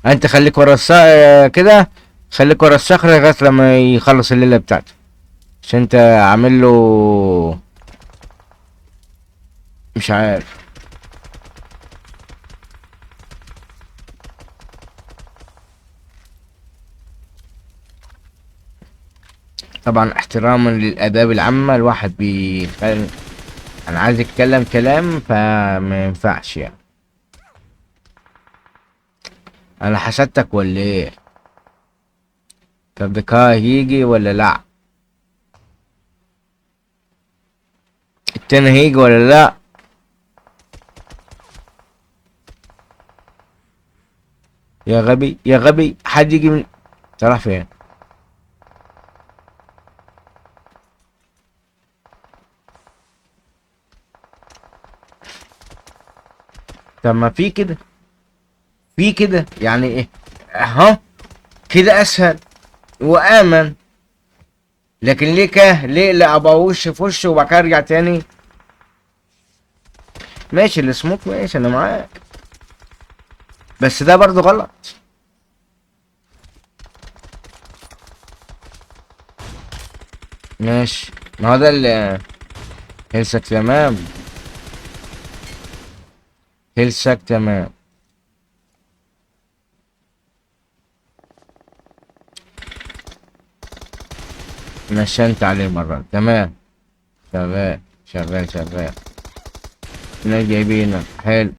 انت خليك ورا كده، خليك ورا الصخرة لغاية لما يخلص الليلة بتاعته، عشان انت عامل له مش عارف. طبعا احتراما للآداب العامة، الواحد انا عايز يتكلم كلام فما ينفعش يعني. انا حسدتك ولا ايه؟ طب ده هيجي ولا لا؟ التاني هيجي ولا لا؟ يا غبي يا غبي، حد يجي من. راح فين؟ طب ما في كده، في كده يعني ايه؟ اهو كده اسهل وامن. لكن ليه ليه لا ابقى وش في وش وبعد كده ارجع تاني؟ ماشي السموك، ماشي انا معاك، بس ده برضو غلط. ماشي، ما هو ده اللي هلسك تمام. هلسك تمام. نشنت عليه مرة تمام. شغال شغال شغال. ناس جايبينك حلو.